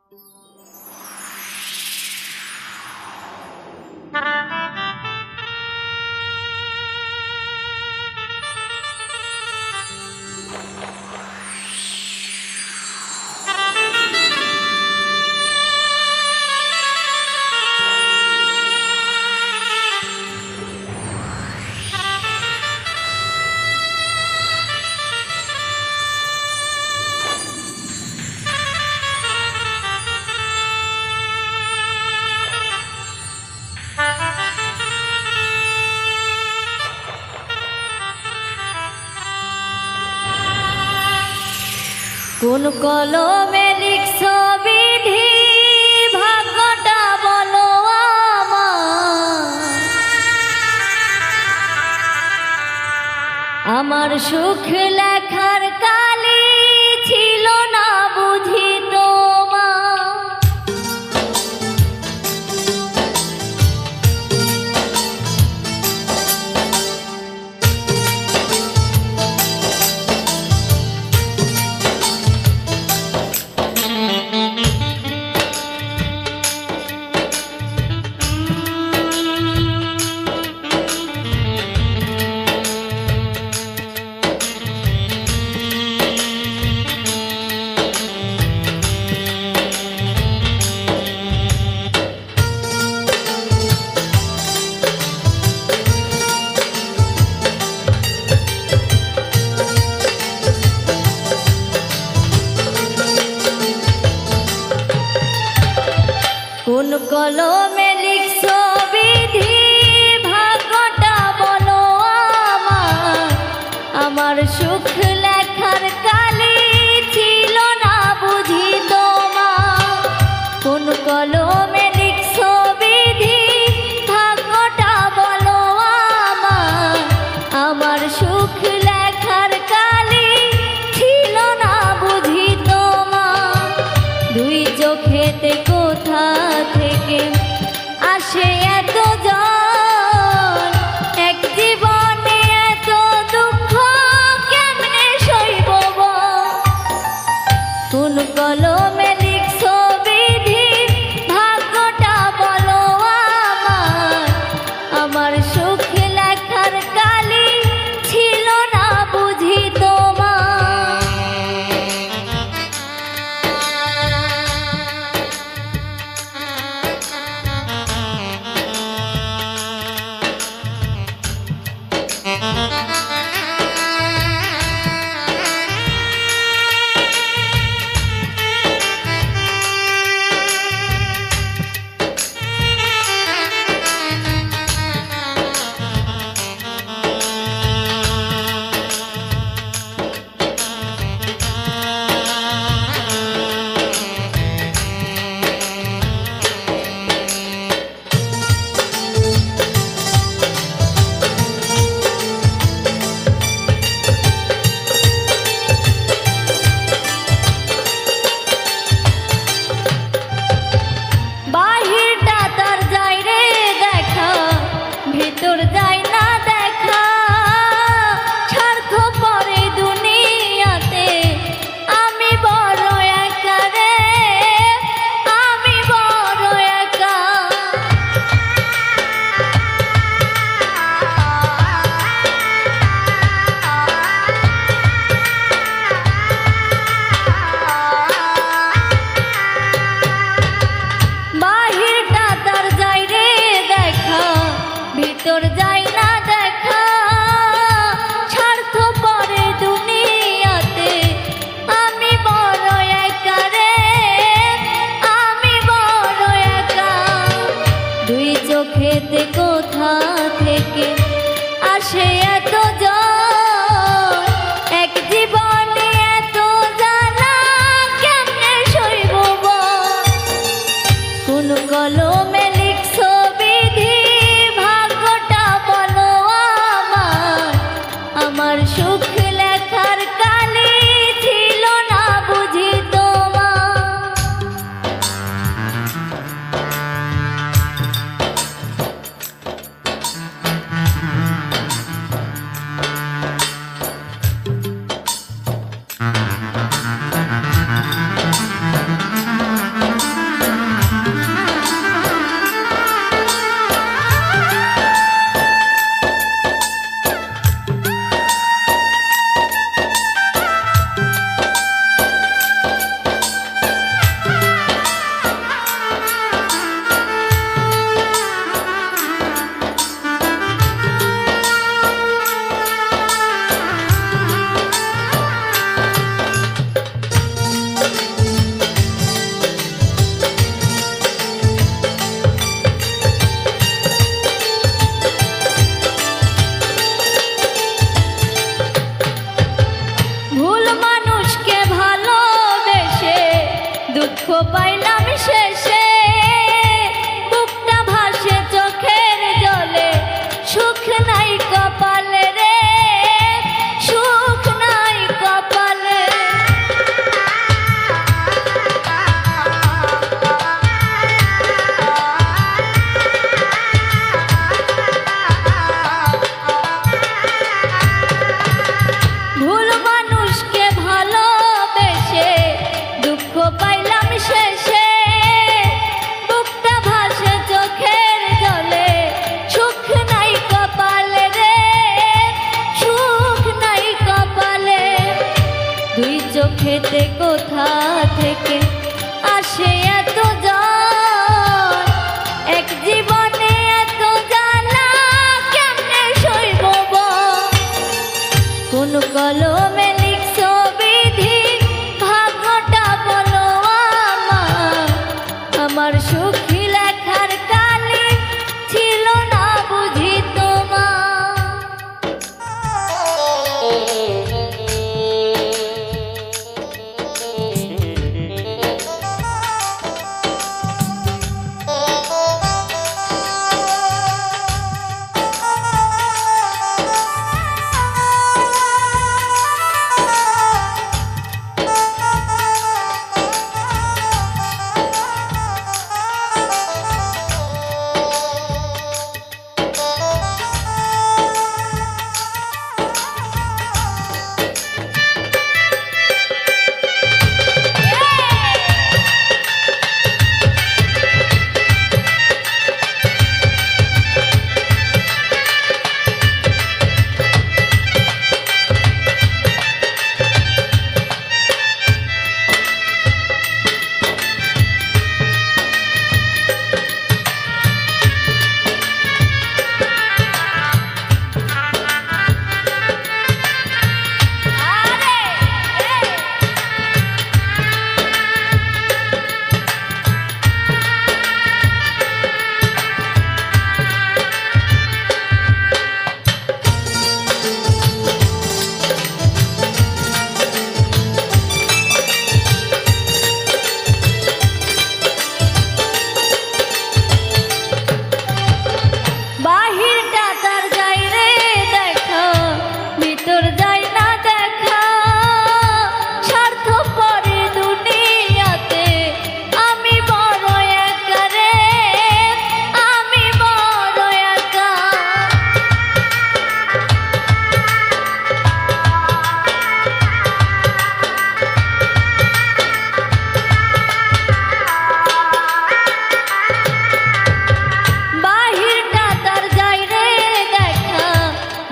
কোন কলমে লিখছো বিধি, ভাগ্যটা বলো আমার সুখ লেখার কালি ছিল না বুঝি তোমার। কোন কলমে লিখছো বিধি, ভাগ্যটা বলো আমার সুখ লেখার কালি ছিল না বুঝি তোমার। কোন কলমে লিখছো বিধি, ভাগ্যটা বলো আমার সুখ লেখার কালি ছিল না বুঝি তোমার। দুই চোখেতে কোথা থেকে আসে এত জল, এক জীবনে এত দুঃখ কেন পাইলাম শেষে, বুকটা ভাসে চোখের জলে, সুখ নাই কপালে রে, সুখ নাই কপালে। ভুল মানুষকে ভালোবেসে দুঃখ পাইলাম শেষে, বুকটা ভাসে চোখের জলে, সুখ নাই কপালে রে, সুখ নাই কপালে। দুই চোখেতে কোথা থেকে আসে এত জ্বর, এক জীবনে এত জ্বালা কেমনে সইব বল? কোন কলমে লিখছো বিধি, ভাগ্যটা বলো আমার, আমার সুখী লেখার কালি ছিল না বুঝি তোমার।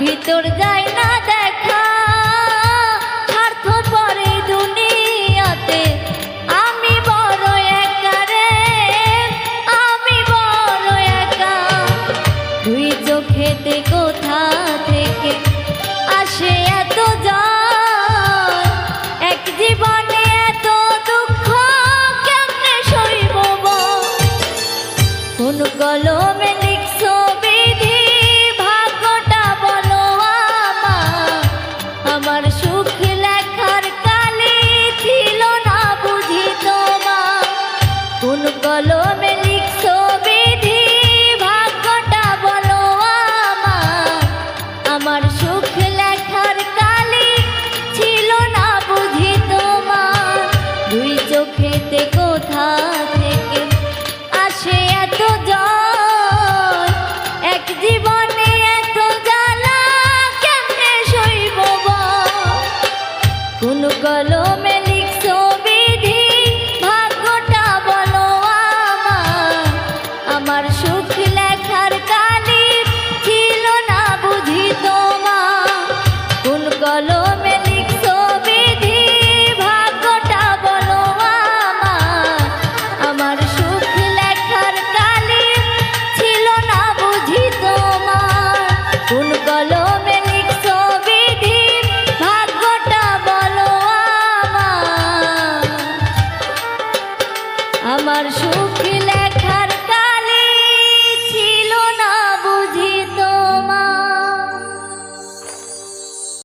ভিতর যায় না দেখা, স্বার্থপর এই দুনিয়াতে আমি বড় একা রে, আমি বড় একা। দুই চোখেতে কোথা থেকে আসে এত জ্বর, এক জীবনে এত দুঃখ কেমনে সইব বল? কোন কলমে লিখছো বিধি, ভাগ্যটা বলো আমার, আমার সুখ লেখার কালি ছিল না বুঝি তোমার। কোন কলমে লিখছো বিধি, ভাগ্যটা বলো আমার, আমার সুখ লেখার কালি ছিল না বুঝি তোমার। দুই চোখেতে কোথা থেকে আসে এত জ্বর, এক জীবনে এত জ্বালা কেমনে সইব বল? কোন কলমে লিখছো বিধি, ভাগ্যটা বলো আমার, আমার সুখ লেখার কালি ছিল না বুঝি তোমার। কোন কলমে লিখছো বিধি, ভাগ্যটা বলো আমার, আমার সুখ লেখার কালি ছিল না বুঝি তোমার। কোন কলমে লিখছো বিধি, ভাগ্যটা বলো আমার, আমার সুখ